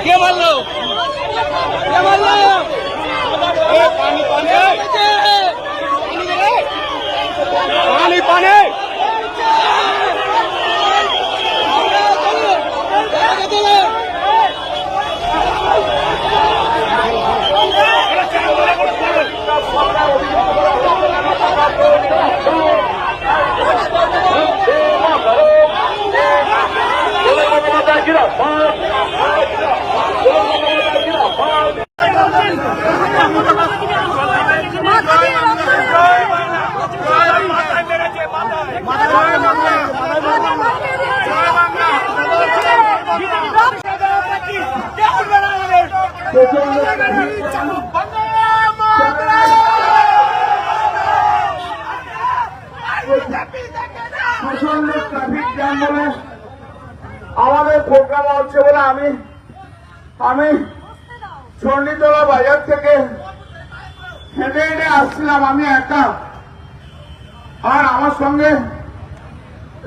কে মারলো? কে মারলো? পানি পানি পানি পানি আমাদের প্রোগ্রাম হচ্ছে বলে আমি চণ্ডীতলা বাজার থেকে হেঁটে হেঁটে আসছিলাম। আমি একা, আর আমার সঙ্গে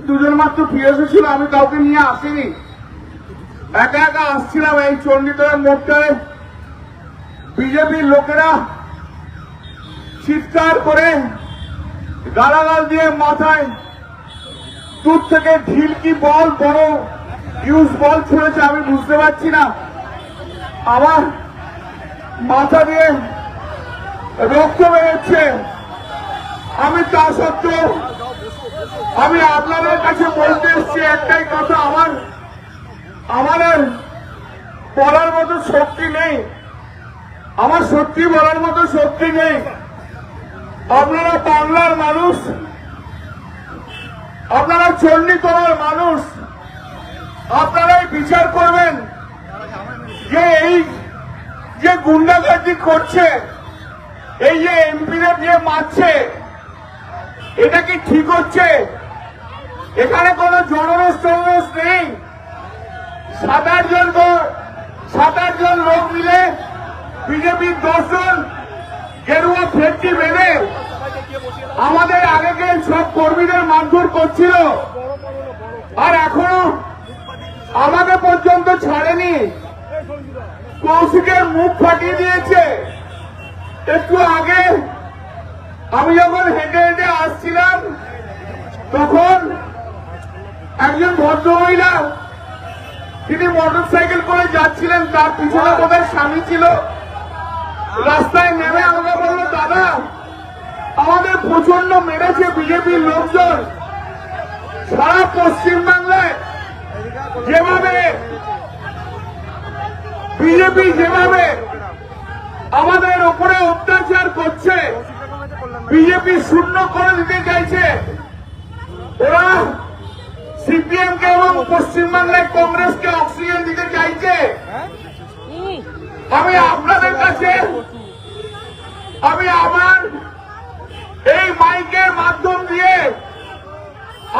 দুজন মাত্র পিএসও ছিল। আমি কাউকে নিয়ে আসিনি, একা একা আসছিলাম। এই চণ্ডীতলার মোড়টায় বিজেপির লোকেরা চিৎকার করে গালাগাল দিয়ে মাথায় দূর থেকে ঢিল কি বল, বড় ইউজ বল ছুঁড়েছে। আমি বুঝতে পারছি না, আমার মাথা দিয়ে রক্ত বেরোচ্ছে। আমি তা সত্ত্বেও আমি আপনাদের কাছে বলতে এসছি একটাই কথা, আমার বলার মতো শক্তি নেই। আমার সত্যি বলার মতো শক্তি নেই। আপনারা বাংলার মানুষ, আপনারা চণ্ডীতলার মানুষ, আপনারাই বিচার করবেন যে এই যে গুন্ডাগার্দি করছে, এই যে এমপিদের যে মারছে, এটা কি ঠিক হচ্ছে? এখানে কোনো জনরোষ টনরোষ নেই। 7-8 জন লোক মিলে বিজেপির 10 জন গেরুয়া ফেটটি বেঁধে আমাদের আগে সব কর্মীদের মারধর করছিল, আর এখনো আমাকে পর্যন্ত ছাড়েনি। কৌশিকের মুখ ফাটিয়ে দিয়েছে। একটু আগে আমি যখন হেঁটে হেঁটে আসছিলাম, তখন একজন ভদ্রমহিলা, তিনি মোটরসাইকেল করে যাচ্ছিলেন, তার পিছনে বোধহয় স্বামী ছিল। রাস্তায় নেমে আমাকে বলল, দাদা আমাদের প্রচন্ড মেরেছে বিজেপির লোকজন। সারা পশ্চিমবাংলায় যেভাবে বিজেপি যেভাবে আমাদের ওপরে অত্যাচার করছে, বিজেপি শূন্য করে দিতে চাইছে, ওরা সিপিএম কে এবং পশ্চিমবাংলায় কংগ্রেসকে অক্সিজেন দিতে চাইছে। আমি আপনাদের কাছে আমার এই মাইকের মাধ্যম দিয়ে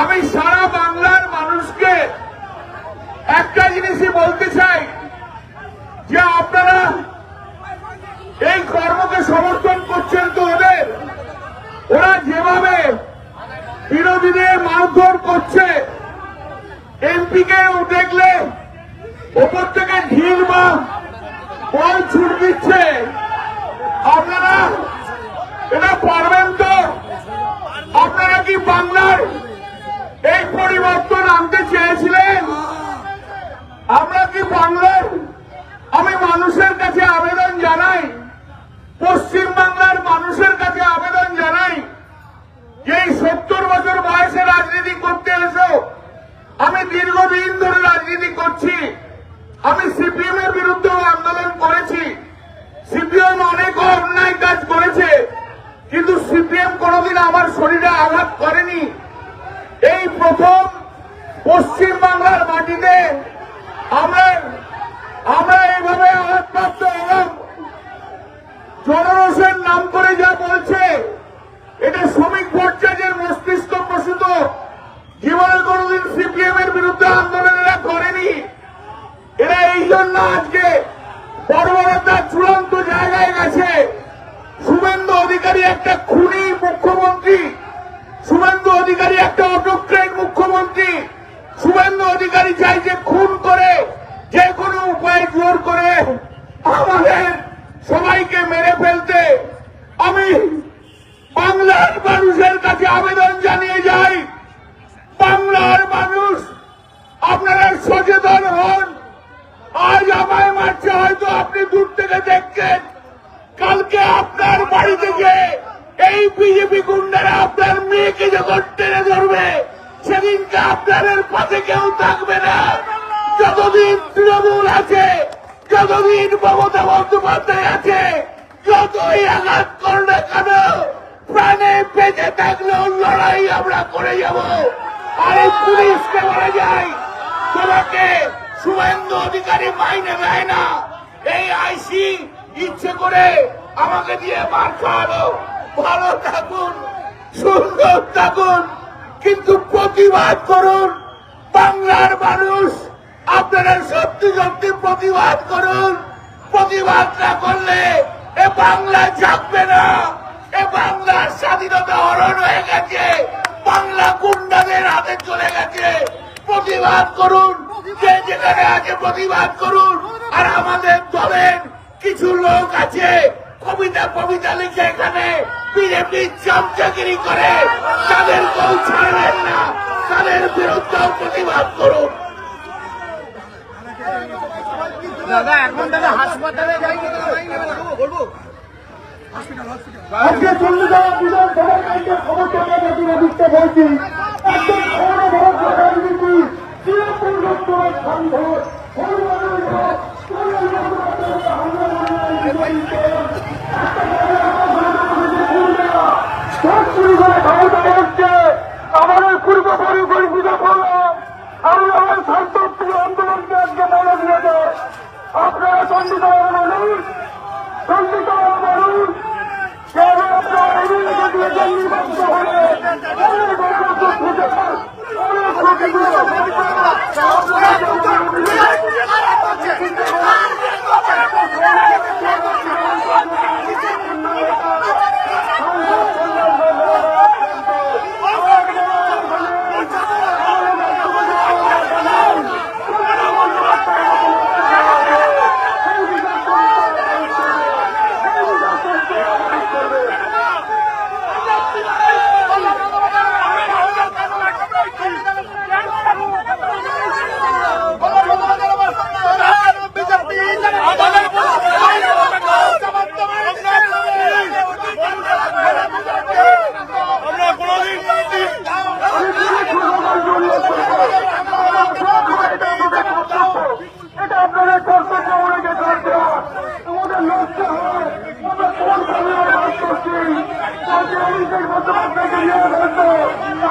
আমি সারা বাংলার মানুষকে একটা জিনিসই বলতে চাই, যে আপনারা এই কর্মকে সমর্থন করছেন তো ওরা যেভাবে বিরোধীদের মারধর করছে, এমপিকে দেখলে ওপর থেকে ঢিল বা বল ছুট দিচ্ছে, আপনারা এটা পারবেন তো? আপনারা কি বাংলার এই পরিবর্তন আনতে চেয়েছিলেন? আমরা কি বাংলার, আমি মানুষের কাছে আবেদন জানাই, পশ্চিমবাংলার মানুষের কাছে আবেদন জানাই, যে এই 70 বছর বয়সে রাজনীতি করতে এসো, আমি দীর্ঘদিন ধরে রাজনীতি করছি। আমি সিপিএম এর বিরুদ্ধেও আন্দোলন করেছি। সিপিএম অনেক অন্যায় কাজ করেছে, কিন্তু সিপিএম কোনোদিন আমার শরীরে আঘাত করেনি। এই প্রথম পশ্চিমবাংলার মাটিতে আমরা এইভাবে আঘাতপ্রাপ্ত হলাম। এই জন্য আজকে বর্বরতা চূড়ান্ত জায়গায় গেছে। শুভেন্দু অধিকারী একটা খুনি মুখ্যমন্ত্রী, শুভেন্দু অধিকারী একটা অটোক্রেট মুখ্যমন্ত্রী। শুভেন্দু অধিকারী চাইছে খুন করে যে কোনো উপায়ে জোর করে আমাদের সবাইকে মেরে ফেলতে। আমি বাংলার মানুষের কাছে আবেদন জানিয়ে যাই, বাংলার মানুষ আপনারা সচেতন হন। আজ আমায় মারছে, হয়তো আপনি দূর থেকে দেখছেন, কালকে আপনার বাড়ি থেকে এই বিজেপি গুন্ডারা আপনার মেয়েকে যখন টেনে ধরবে, সেদিনকে আপনাদের পাশে কেউ থাকবে না। যতদিন তৃণমূল আছে, যতদিন মমতা বন্দ্যোপাধ্যায় আছে, যতই আঘাত করে না কেন, প্রাণে বেঁচে থাকলেও লড়াই আমরা করে যাব। আর এই পুলিশকে বলা যায়, তোমাকে শুভেন্দু অধিকারী মাইনে দেয় না। এই আইসি ইচ্ছে করে আমাকে দিয়ে মার খাওয়ালো। ভালো থাকুন, সুন্দর থাকুন, কিন্তু প্রতিবাদ করুন। বাংলার মানুষ আপনারা সত্যি সত্যি প্রতিবাদ করুন। প্রতিবাদ না করলে এ বাংলা জাগবে না। এ বাংলার স্বাধীনতা হরণ হয়ে গেছে, বাংলা গুন্ডাদের হাতে চলে গেছে। প্রতিবাদ করুন, যে যেখানে আছে প্রতিবাদ করুন। আর আমাদের দলের কিছু লোক আছে কবিতা লিখে এখানে বিজেপি চামচাগিরি করে, তাদেরকেও ছাড়বেন না, তাদের বিরুদ্ধেও প্রতিবাদ করুন। দাদা এখন দাদা হাসপাতালে যাই বলবো। আজকে চন্দ্রগড় বিধানসভার কাছে ক্ষমতা নিয়ে দিতে বলছি, একজন ক্ষমতা রাজনীতি চিরপরিবর্তনের সন্দেহ আমাদের পূর্ব পরিকল্পিত প্রোগ্রাম আমি আমার শান্তি আন্দোলনকে আজকে মনে দিয়েছে। আপনারা চন্দ্রগড় মানুষ, চন্দ্রগড় মানুষ নির্বাচিত হলে এটা আপনাদের কর্তব্য মনে গেছে। আমাদের লক্ষ্য হয় আমরা কোন ধরনের বাস করছি, অভিষেক বন্দ্যোপাধ্যায়কে নিয়ে ফেলতো,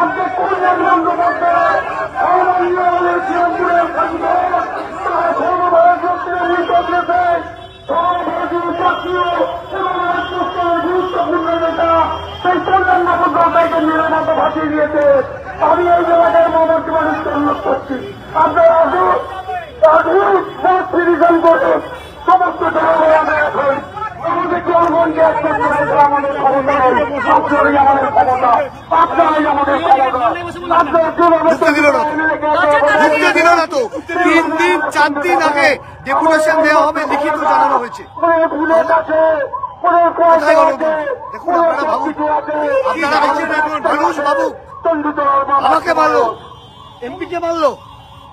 আজকে কল্যাণ বন্দ্যোপাধ্যায় আমাদের শ্রীরামপুরের সাংসদ, তারা সর্বভারতীয় নির্বাচনে সর্বভারতীয় জাতীয় এবং রাষ্ট্রস্তরের গুরুত্বপূর্ণ নেতা সেই কল্যাণ বন্দ্যোপাধ্যায়কে নিরাপদ ভাসিয়ে দিয়েছে। আমি এই জায়গায় মমতা মানুষকে অনুরোধ করছি, আপনারা আসুন, সিটিজেন করে সমস্ত জনগণের এখন আমাদের জনগণকে একটা আমাদের ক্ষমতা নেই, আপনারাই আমাদের ক্ষমতা, আপনারাই আমাদের ক্ষমতা। আপনারা দিল না তো 3 দিন 4 দিন আগে ডেপুটেশন দেওয়া হবে, লিখিত জানানো হয়েছে। কোথায় গেল? দেখুন আপনারা ভাবুন, আপনারা মানুষ ভাবুক, আমাকে মারলো, এমপিকে মারলো,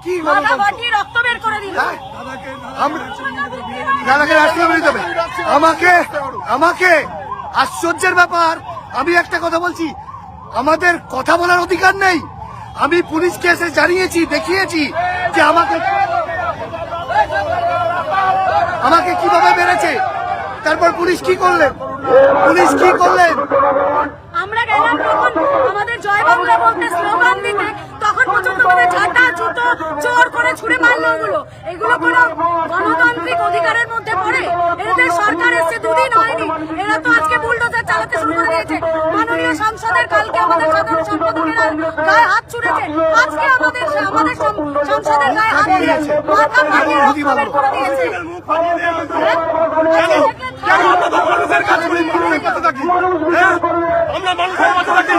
কি রক্ত বের করে দিল, দাদাকে রাস্তা বেরিয়ে যাবে। আমাকে আশ্চর্যের ব্যাপার, আমি একটা কথা বলছি, আমাদের কথা বলার অধিকার নেই। আমি পুলিশকে এসে জানিয়েছি, দেখিয়েছি যে আমাকে কিভাবে মেরেছে। তারপর পুলিশ কি করলেন? আমরা গেলাম তখন আমাদের জয় বাংলা বলতে স্লোগান দিতে, তখন পর্যন্ত আমাদের ঝাঁটা জুতো জোর করে ছুড়ে মারলো। এগুলো কোনো গণতান্ত্রিক অধিকারের মধ্যে পড়ে? এদের সরকার এসে 2 দিন হয়নি, এরা তো আজকে বুলডোজার চালাতে শুরু করে দিয়েছে। মাননীয় সাংসদের কালকে আমাদের সাধারণ সম্পাদকেরা গায়ে হাত ছুড়েছে, আজকে আমাদের সাংসদের গায়ে হাত দিয়েছে, মাথা ফাটিয়ে রক্ত বের করে দিয়েছে। মানুষের কাজ করি, মানুষের পাশে থাকি, আমরা মানুষের পাশে থাকি,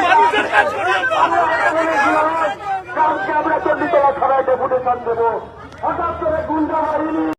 মানুষের কাজ করি। কালকে আমরা চণ্ডীতলা থানায় ডেপুটেশন দেবো। হঠাৎ করে গুন্ডা বাহিনী